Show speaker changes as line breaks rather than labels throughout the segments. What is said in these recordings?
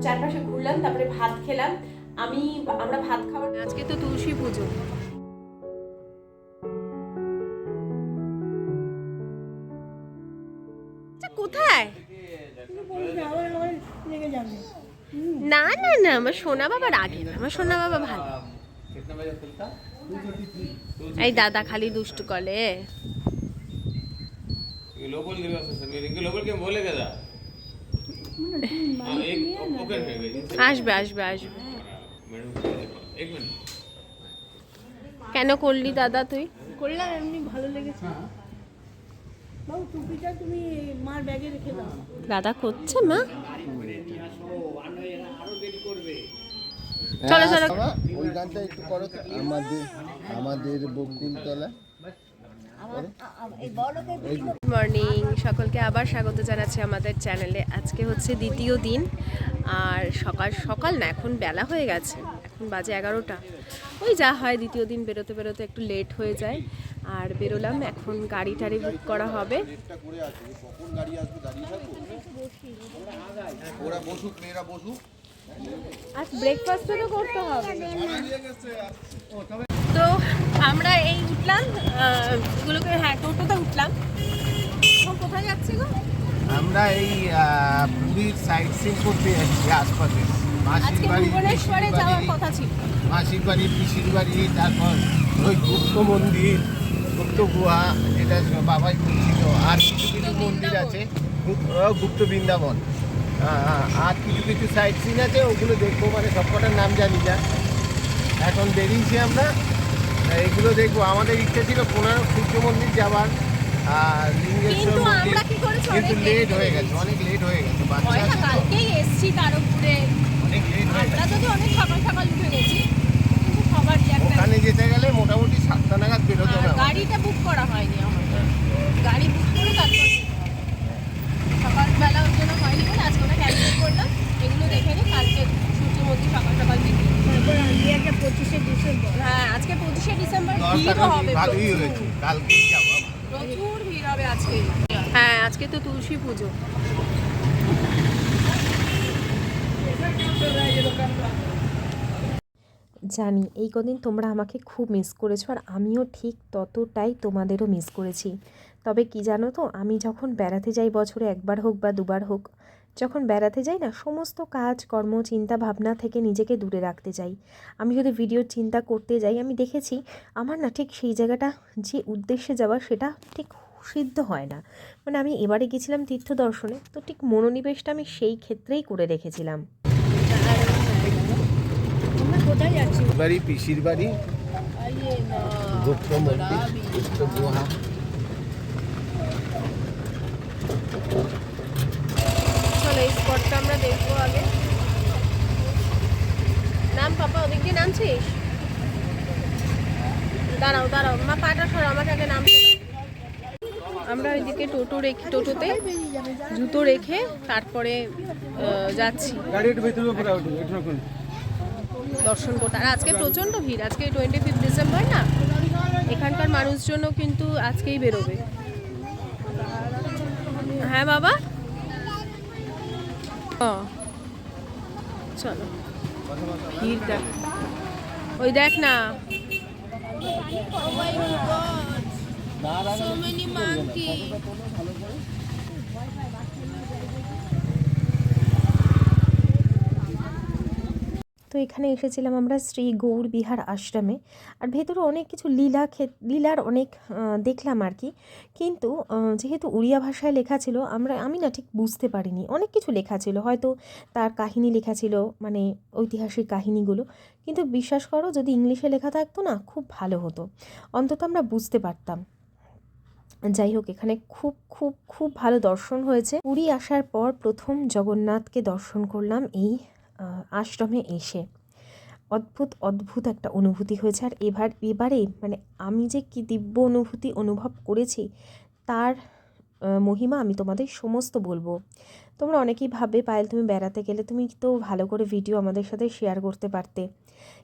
চারপাশে ঘুরলাম, তারপরে ভাত খেলাম। আমরা ভাত খাওয়ার, আজকে তো তুলসী পুজো। কোথায়? না না না, আমার সোনা বাবার আগে না, আমার সোনা বাবা ভালো। এই দাদা খালি দুষ্টু করে। আসবে আসবে আসবে। কেন করলি দাদা তুই?
করলাম এমনি, ভালো লেগেছে। বাবু টুপিটা তুমি মার ব্যাগে রেখে দাও।
দাদা করছে মা। চলো চলো,
ওই গানটা একটু করো তো, আমাদের বকুলতলা।
গুড মর্নিং সকলকে, আবার স্বাগত জানাচ্ছি আমাদের চ্যানেলে। আজকে হচ্ছে দ্বিতীয় দিন, আর সকাল সকাল না, এখন বেলা হয়ে গেছে, এখন বাজে 11টা। ওই যা হয়, দ্বিতীয় দিন বেরোতে বেরোতে একটু লেট হয়ে যায়। আর বেরোলাম, এখন গাড়ি টাড়ি বুক করা হবে। আজ ব্রেকফাস্টও করতে হবে। তো আমরা এই উঠলাম, এগুলোকে, হ্যাঁ টোটোতে উঠলাম। এখন কোথায় যাচ্ছি গো?
আমরা এই পুরীর সাইট সিন করতে যাচ্ছি আশপাশে।
আজকে ভুবনেশ্বরে যাওয়ার কথা ছিল।
মাসির বাড়ি, পিসির বাড়ি, তারপর ওই গুপ্ত মন্দির, গুপ্ত গুহা, যেটা বাবাই বলছিল, আর কিছু কিছু মন্দির আছে, গুপ্ত বৃন্দাবন, আর কিছু কিছু সাইট সিন আছে, ওগুলো দেখবো। মানে সবকটার নাম জানি না। এখন বেরিয়েছি আমরা, এগুলো দেখবো। আমাদের ইচ্ছা ছিল কোনারক সূর্য মন্দির যাওয়ার, আর লিঙ্গেশ্বর মন্দির, কিন্তু লেট হয়ে গেছে, অনেক লেট হয়ে গেছে। বাচ্চা আছে তো,
কালকেই এসছি তারপরে
অনেক লেট হয়ে গেছে।
আমরা যদি অনেক সকাল সকাল উঠে গেছি, কিন্তু সবার যে একটা
ওখানে যেতে গেলে মোটামুটি 7টা নাগাদ বেরোতে হবে।
গাড়িটা বুক করা হয়নি আমার, গাড়ি বুক করে তারপর সকালবেলা ওর জন্য হয়নি বলে আজকে ওটা ক্যান্সেল করলাম। এগুলো দেখে নিই, কালকে সূর্য মন্দির সকাল সকাল দেখি।
তারপর আজকে একটা 25শে ডিসেম্বর।
হ্যাঁ, আজকে 25শে ডিসেম্বর,
দরকার
ভিড়ও হবে,
ভালোই হয়েছে, কালকেই যাবো।
প্রচুর ভিড় হবে আজকে। হ্যাঁ, আজকে তো তুলসী পুজো। জানি এই কদিন তোমরা আমাকে খুব মিস করেছো, আর আমিও ঠিক ততটাই তোমাদেরও মিস করেছি। তবে কি জানো তো, আমি যখন বেড়াতে যাই, বছরে একবার হোক বা দুবার হোক, যখন বেড়াতে যাই না, সমস্ত কাজ কর্ম চিন্তা ভাবনা থেকে নিজেকে দূরে রাখতে চাই। আমি যদি ভিডিওর চিন্তা করতে যাই, আমি দেখেছি আমার না ঠিক সেই জায়গাটা, যে উদ্দেশ্যে যাওয়া, সেটা ঠিক সিদ্ধ হয় না। মানে আমি এবারে গেছিলাম তীর্থ দর্শনে, তো ঠিক মনোনিবেশটা আমি সেই ক্ষেত্রেই করে রেখেছিলাম।
কোথায় যাচ্ছি?
বাড়ি, পিসির বাড়ি, গুপ্ত মন্দির, গুপ্ত গুহা।
চলো এই স্পটটা আমরা দেখবো আগে। নাম পাপা, ওদিক দিয়ে নামছিস? দাঁড়াও দাঁড়াও মা, পাটা সর, আমাকে আগে নামতে দাও। আমরা ওইদিকে টোটোতে জুতো রেখে তারপরে যাচ্ছি দর্শন করতে। আর আজকে প্রচণ্ড ভিড়, আজকে 25 ডিসেম্বর না, এখানকার মানুষজনও কিন্তু আজকেই বেরোবে। হ্যাঁ বাবা, চলো। ভিড় দেখ, ওই দেখ না, so many monkey. তো এখানে এসেছিলাম আমরা শ্রী গৌর বিহার আশ্রমে। আর ভেতরে অনেক কিছু লীলার অনেক দেখলাম আর কি। কিন্তু যেহেতু উড়িয়া ভাষায় লেখা ছিল, আমি না ঠিক বুঝতে পারিনি। অনেক কিছু লেখা ছিল, হয়তো তার কাহিনী লেখা ছিল, মানে ঐতিহাসিক কাহিনীগুলো। কিন্তু বিশ্বাস করো, যদি ইংলিশে লেখা থাকতো না, খুব ভালো হতো, অন্তত আমরা বুঝতে পারতাম। যাই হোক, এখানে খুব খুব খুব ভালো দর্শন হয়েছে। পুরী আসার পর প্রথম জগন্নাথকে দর্শন করলাম এই আশ্রমে এসে। অদ্ভুত অদ্ভুত একটা অনুভূতি হয়েছে। আর এবারে মানে আমি যে কি দিব্য অনুভূতি অনুভব করেছি, তার মহিমা আমি তোমাদের সমস্ত বলবো। তোমরা অনেকেই ভাববে, পায়েল তুমি বেড়াতে গেলে তুমি তো ভালো করে ভিডিও আমাদের সাথে শেয়ার করতে পারতে।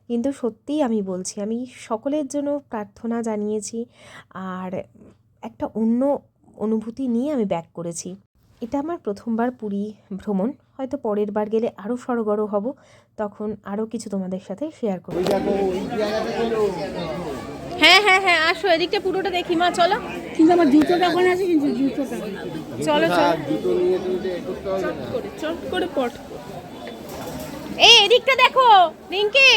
কিন্তু সত্যিই আমি বলছি, আমি সকলের জন্য প্রার্থনা জানিয়েছি, আর একটা অন্য অনুভূতি নিয়ে আমি ব্যাক করেছি। এটা আমার প্রথমবার পুরী ভ্রমণ, হয়তো পরের বার গেলে আরও সড়গড় হব, তখন আরও কিছু তোমাদের সাথে শেয়ার করব। হ্যাঁ হ্যাঁ হ্যাঁ, আসো এদিকটা পুরোটা দেখি মা, চলো।
কিন্তু আমার জুতোটা ওখানে আছে, কিন্তু জুতোটা
চলো চলো,
জুতো নিয়ে তুমি করতে হবে না।
চট করে পট।
এই এদিকটা দেখো রিঙ্কি,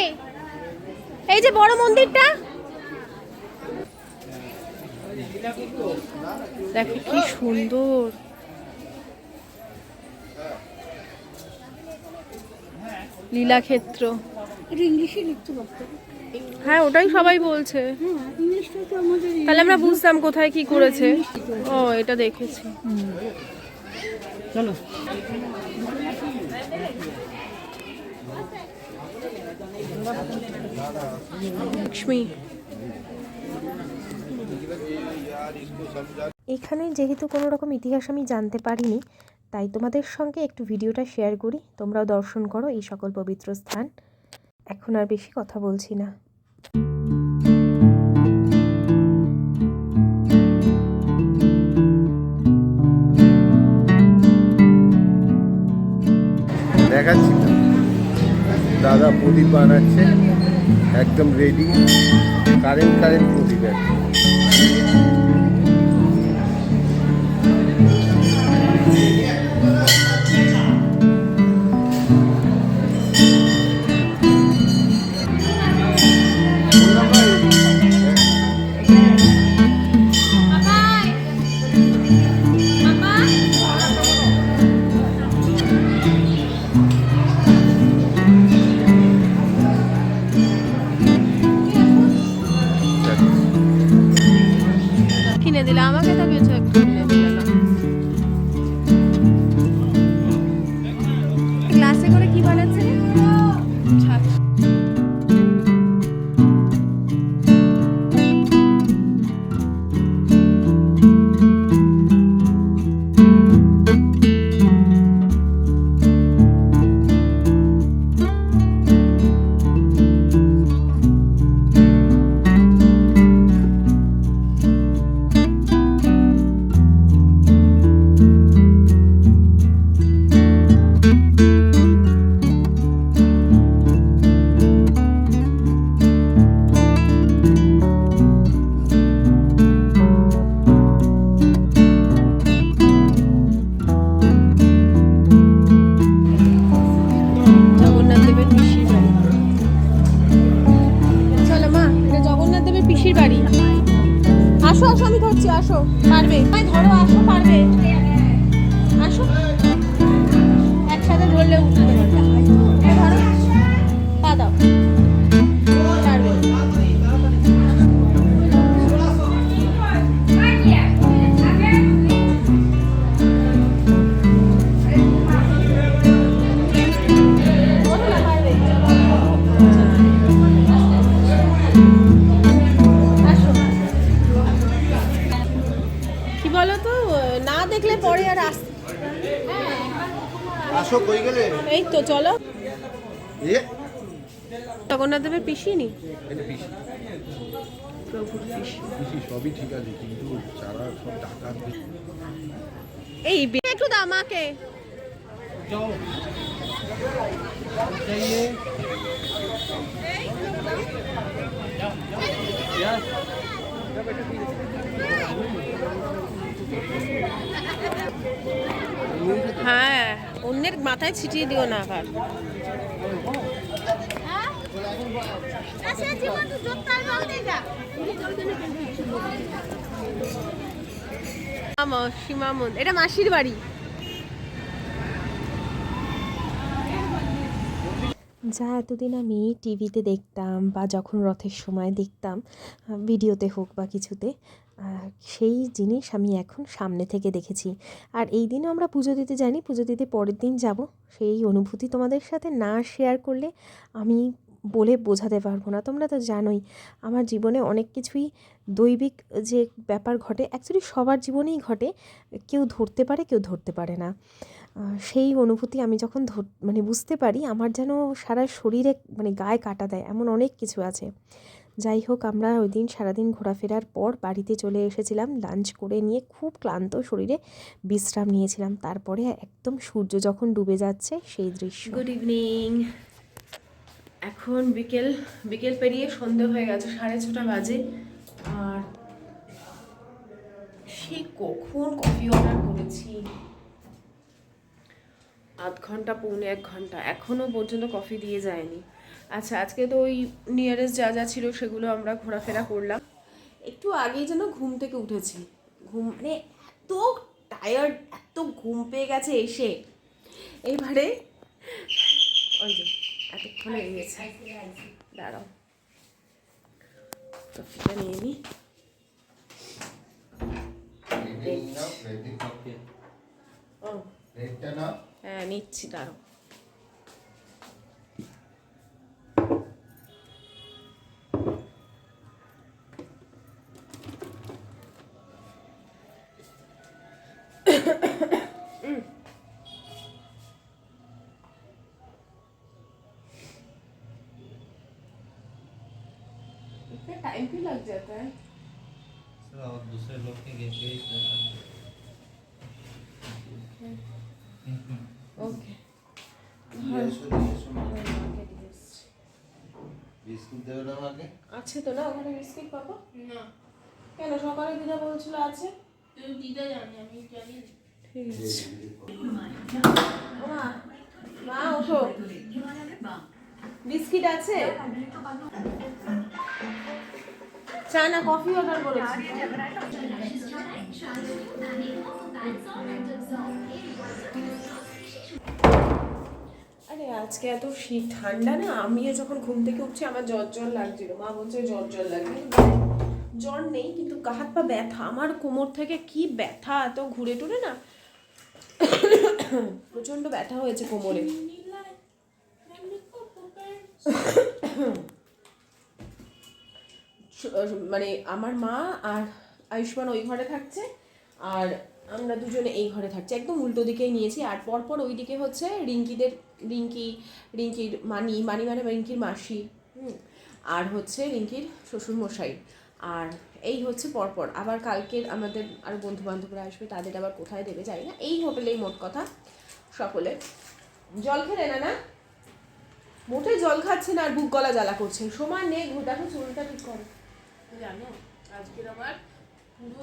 এই যে বড় মন্দিরটা দেখো কি সুন্দর। লীলাক্ষেত্র,
এটা ইংলিশে লিখতে পারতো।
হ্যাঁ ওটাই সবাই বলছে।
হ্যাঁ, ইংলিশটা তো আমাদের
তাহলে আমরা বুঝতাম কোথায় কি করেছে। ও এটা দেখেছি।
চলো।
লক্ষ্মী, এখানে যেহেতু কোনো রকম ইতিহাস আমি জানতে পারিনি, তাই তোমাদের সঙ্গে একটু ভিডিওটা শেয়ার করি, তোমরাও দর্শন করো এই সকল পবিত্র স্থান। এখন আর বেশি কথা বলছি না।
দেখাচ্ছি তো, দাদা প্রদীপ বানাচ্ছে, একদম রেডি, কারেন্ট প্রদীপ একদম।
কিনে দিলে আমাকে, তো কিছু একটু কিনে দিলে না। ক্লাসে করে কি বানাচ্ছে? জগন্নাথ দেবের পিসির বাড়ি। চলো মা, এটা জগন্নাথ দেবের পিসির বাড়ি। আসো আসো, আমি ধরছি, আসো, পারবে ধরো, আসো পারবে, আসো একসাথে ধরলে উঠতে পারবে। ধরো, পা দাও, পারবে। কি বলো তো, না দেখলে পরে আর
আসো, কই গেলে?
এই তো চলো।
এ
জগন্নাথ দেবের পিসি নি,
এটা পিসি,
প্রভুর পিসি।
পিসি সবই ঠিক আছে, কিন্তু যারা সব ডাকাত
এই একটু দাও মাকে। হ্যাঁ, অন্যের মাথায় ছিটিয়ে দিও না আবার। সীমামন, এটা মাসির বাড়ি। যা এতদিন আমি টিভিতে দেখতাম বা যখন রথের সময় দেখতাম, ভিডিওতে হোক বা কিছুতে, সেই জিনিস আমি এখন সামনে থেকে দেখেছি। আর এই দিনও আমরা পুজো দিতে জানি, পুজো দিতে পরের দিন যাব। সেই অনুভূতি তোমাদের সাথে না শেয়ার করলে আমি বলে বোঝাতে পারবো না। তোমরা তো জানোই আমার জীবনে অনেক কিছুই দৈবিক যে ব্যাপার ঘটে, অ্যাকচুয়ালি সবার জীবনেই ঘটে, কেউ ধরতে পারে কেউ ধরতে পারে না। সেই অনুভূতি আমি যখন বুঝতে পারি, আমার যেন সারা শরীরে গায়ে কাটা দেয়, এমন অনেক কিছু আছে যাই হোক, আমরা ওই দিন সারাদিন ঘোরাফেরার পর বাড়িতে চলে এসেছিলাম। লাঞ্চ করে নিয়ে খুব ক্লান্ত শরীরে বিশ্রাম নিয়েছিলাম। তারপরে একদম সূর্য যখন ডুবে যাচ্ছে সেই দৃশ্য। Good evening. এখন বিকেল পেরিয়ে সন্ধে হয়ে গেছে, 6:30 বাজে। আর সে কখন কফি অর্ডার করেছি, আধ ঘন্টা পৌনে 1 ঘন্টা, এখনও পর্যন্ত কফি দিয়ে যায়নি। আচ্ছা, আজকে তো ওই নিয়ারেস্ট যা ছিল সেগুলো আমরা ঘোরাফেরা করলাম। একটু আগেই যেন ঘুম থেকে উঠেছি, মানে এত টায়ার্ড, এত ঘুম পেয়ে গেছে এসে। এইবারে ওই যে এতক্ষণ হয়ে গেছে, দাঁড়াও কফিটা নিয়ে নিই। হ্যাঁ নিচ্ছি, দাঁড়াও। टाइम भी लग जाता है
सर, और दूसरे लोग के गेम पे
ओके।
বিস্কুট দেবে না আমাকে?
আছে তো না ওখানে বিস্কিট পাবো
না,
কেন? সকালে দিদা বলছিল আছে।
তুই দিদা জানি, আমি জানি না।
ঠিক আছে। মা, মা ওঠো, বিস্কিট আছে? চা না কফি অর্ডার করেছি? আরে আজকে এত শীত ঠান্ডা না, আমিও যখন ঘুম থেকে উঠছি আমার জ্বর লাগছিল। মা বলছে জ্বর লাগবে, জ্বর নেই কিন্তু গা হাত পা ব্যথা, আমার কোমর থেকে কি ব্যথা, এত ঘুরে টুরে না প্রচন্ড ব্যথা হয়েছে কোমরে। মানে আমার মা আর আয়ুষ্মান ওই ঘরে থাকছে, আর আমরা দুজনে এই ঘরে থাকছি, একদম উল্টো দিকেই নিয়েছি। আর পরপর ওই দিকে হচ্ছে রিঙ্কির মানি মানে রিঙ্কির মাসি, আর হচ্ছে রিঙ্কির শ্বশুরমশাই। আর এই হচ্ছে পরপর। আবার কালকের আমাদের আরও বন্ধু বান্ধবরা আসবে, তাদের আবার কোথায় দেবে জানি না। এই হোটেলেই মোট কথা সকলে। জল খেলে না? না মোটে জল খাচ্ছে না, আর বুক গলা জ্বালা করছে। সময় নেই, দেখো চুলটা ঠিক করো।
জানো আজকের আমার পুরো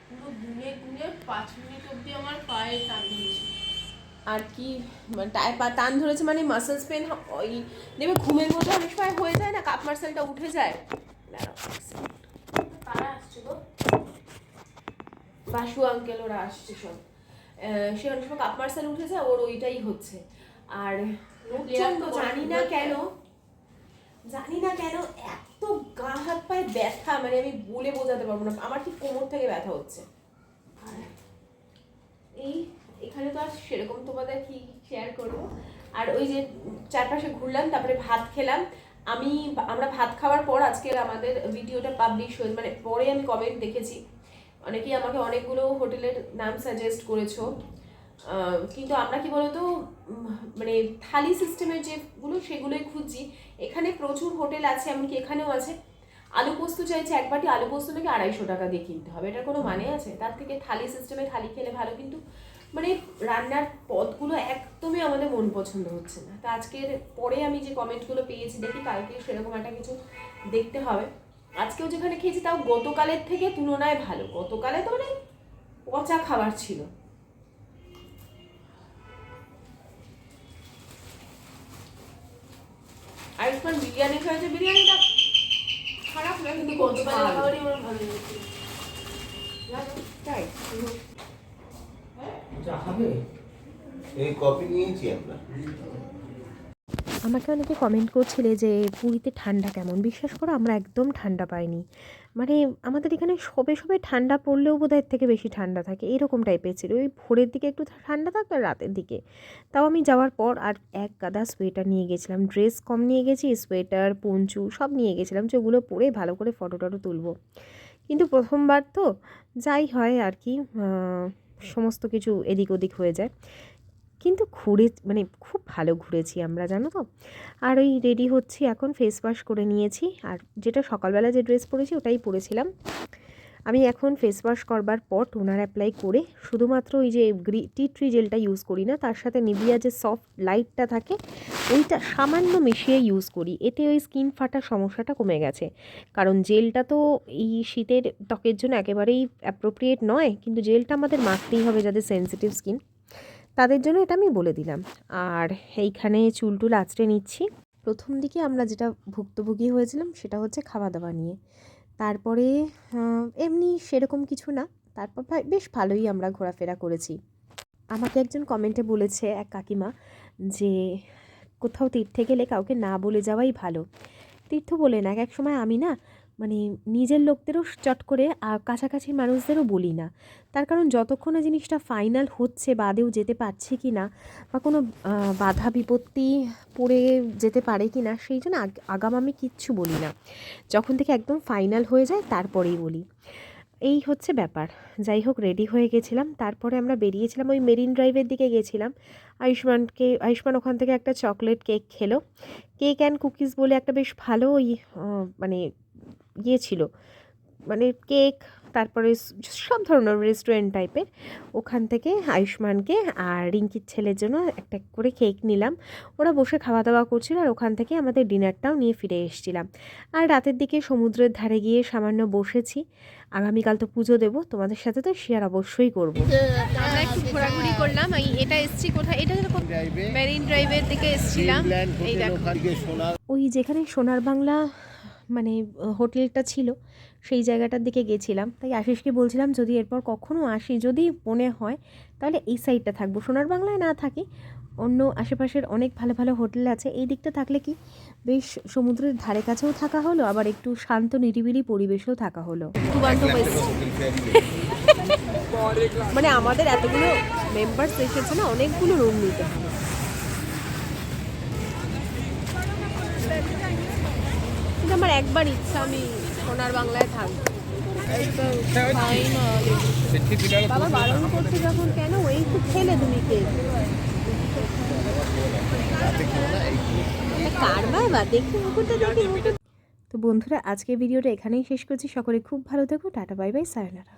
পুরো গুনে গুনে 5 মিনিট অবধি আমার পায়ে টান ধরেছে।
আর কি মানে টান ধরেছে মানে মাসেলস পেন, ওই দেবে ঘুমের মধ্যে অনেক সময় হয়ে যায় না, কাপ মাসেলটা উঠে যায়।
কারা আসছে গো?
বাসু আঙ্কেল ওরা আসছে সব। সে অনেক সময় কাপ মার্সেল উঠে যায়, ওর ওইটাই হচ্ছে। আর প্রচন্ড জানি না কেন এত গা হাত পায়ে ব্যথা, মানে আমি বলে বোঝাতে পারবো না। আমার ঠিক কোমর থেকে ব্যথা হচ্ছে। আর এই এখানে তো আর সেরকম তোমাদের কি শেয়ার করবো। আর ওই যে চারপাশে ঘুরলাম, তারপরে ভাত খেলাম। আমরা ভাত খাওয়ার পর আজকের আমাদের ভিডিওটা পাবলিশ হয়েছে, মানে পরে আমি কমেন্ট দেখেছি, অনেকেই আমাকে অনেকগুলো হোটেলের নাম সাজেস্ট করেছো। কিন্তু আমরা কি বলতো, মানে থালি সিস্টেমের যেগুলো সেগুলোই খুঁজছি। এখানে প্রচুর হোটেল আছে, এমনকি এখানেও আছে। আলু পোস্ত চাইছে, এক বাটি আলু পোস্ত নাকি 250 টাকা দিয়ে কিনতে হবে। এটার কোনো মানে আছে? তার থেকে থালি সিস্টেমে থালি খেলে ভালো। কিন্তু মানে রান্নার পদগুলো একদমই আমাদের মন পছন্দ হচ্ছে না। তা আজকের পরে আমি যে কমেন্টগুলো পেয়েছি, দেখি কালকে সেরকম একটা কিছু দেখতে হবে। আজকেও যেখানে খেয়েছি তাও গতকালের থেকে তুলনায় ভালো। গতকালে তো মানে পচা খাবার ছিল। আয়ুষ্মান বিরিয়ানি খেয়েছে, বিরিয়ানিটা খারাপ না, কিন্তু
গতকালের খাবারই আমার ভালো লেগেছে।
তাই
চা খাবে? এই কফি নিয়েছি আমরা।
আমাকে অনেকে কমেন্ট করছিলে যে পুরীতে ঠান্ডা কেমন। বিশ্বাস করো আমরা একদম ঠান্ডা পাইনি। মানে আমাদের এখানে সবে ঠান্ডা পড়লেও বোধহয় এর থেকে বেশি ঠান্ডা থাকে, এরকম টাইপের ছিল। ওই ভোরের দিকে একটু ঠান্ডা থাকতো, আর রাতের দিকে। তাও আমি যাওয়ার পর আর এক গাদা সোয়েটার নিয়ে গেছিলাম। ড্রেস কম নিয়ে গেছি, সোয়েটার পঞ্চু সব নিয়ে গেছিলাম, যেগুলো পরে ভালো করে ফটো টটো তুলবো। কিন্তু প্রথমবার তো যাই হয় আর কি, সমস্ত কিছু এদিক ওদিক হয়ে যায়। কিন্তু মানে খুব ভালো ঘুরেছি আমরা, জানো তো। আর ওই রেডি হচ্ছি এখন, ফেস ওয়াশ করে নিয়েছি, আর যেটা সকালবেলা যে ড্রেস পরেছি ওটাই পরেছিলাম। আমি এখন ফেস ওয়াশ করবার পর টোনার অ্যাপ্লাই করে শুধুমাত্র ওই যে টি ট্রি জেলটা ইউজ করি না, তার সাথে নিভিয়া যে সফট লাইটটা থাকে ওইটা সামান্য মিশিয়ে ইউজ করি। এতে ওই স্কিন ফাটার সমস্যাটা কমে গেছে, কারণ জেলটা তো এই শীতের ত্বকের জন্য একেবারেই অ্যাপ্রোপ্রিয়েট নয়, কিন্তু জেলটা আমাদের মাখতেই হবে যাদের সেন্সিটিভ স্কিন, তাদের জন্য এটা আমি বলে দিলাম। আর এইখানে চুল টুল আঁচড়ে নিচ্ছি। প্রথম দিকে আমরা যেটা ভুক্তভোগী হয়েছিলাম সেটা হচ্ছে খাওয়া দাওয়া নিয়ে। তারপরে এমনি সেরকম কিছু না, তারপর বেশ ভালোই আমরা ঘোরাফেরা করেছি। আমাকে একজন কমেন্টে বলেছে এক কাকিমা যে কোথাও তীর্থে গেলে কাউকে না বলে যাওয়াই ভালো। তীর্থ বলে না, এক সময় আমি না মানে নিজের লোকদেরও চট করে কাছাকাছি মানুষদেরও বলি না, তার কারণ যতক্ষণ না জিনিসটা ফাইনাল হচ্ছে বাদেও যেতে পারছি কি না, বা কোনো বাধা বিপত্তি পড়ে যেতে পারে কি না, সেই জন্য আগাম আমি কিচ্ছু বলি না। যখন থেকে একদম ফাইনাল হয়ে যায় তারপরেই বলি, এই হচ্ছে ব্যাপার। যাই হোক, রেডি হয়ে গেছিলাম, তারপরে আমরা বেরিয়েছিলাম, ওই মেরিন ড্রাইভের দিকে গেছিলাম। আয়ুষ্মান ওখান থেকে একটা চকলেট কেক খেলো, কেক অ্যান্ড কুকিজ বলে একটা বেশ ভালো ওই মানে ইয়ে ছিল, মানে কেক, তারপরে সব ধরনের রেস্টুরেন্ট টাইপের। ওখান থেকে আয়ুষ্মানকে আর রিঙ্কির ছেলের জন্য একটা করে কেক নিলাম। ওরা বসে খাওয়া দাওয়া করছিল, আর ওখান থেকে আমাদের ডিনারটাও নিয়ে ফিরে এসেছিলাম। আর রাতের দিকে সমুদ্রের ধারে গিয়ে সামান্য বসেছি। আগামীকাল তো পুজো দেবো, তোমাদের সাথে তো শেয়ার অবশ্যই করব।
আমরা একটু ঘোরাঘুরি করলাম। এটা এসছি কোথায়, এটা মেরিন ড্রাইভের দিকে এসছিলাম। এই দেখো
ওই যেখানে সোনার বাংলা মানে হোটেলটা ছিল সেই জায়গাটার দিকে গেছিলাম। তাই আশিসকে বলছিলাম যদি এরপর কখনো আসি, যদি মনে হয় তাহলে এই সাইডটা থাকবো, সোনার বাংলায় না থাকি, অন্য আশেপাশের অনেক ভালো ভালো হোটেল আছে, এই দিকটা থাকলে কি বেশ সমুদ্রের ধারে কাছেও থাকা হলো, আবার একটু শান্ত নিরিবিলি পরিবেশেও থাকা হলো। মানে আমাদের এতগুলো মেম্বার্স এসেছে না, অনেকগুলো রুম নিতে হবে। কিন্তু আমার একবার ইচ্ছা আমি সোনার বাংলায় থাকবো। বাবা বারণ করছে যখন, কেন ওই একটু খেলে তুমি কেক কার বাবা দেখি মুকুটটা দেখি মুকুট। তো বন্ধুরা, আজকের ভিডিওটা এখানেই শেষ করছি। সকলে খুব ভালো থেকো, টাটা বাই বাই, সায়োনারা।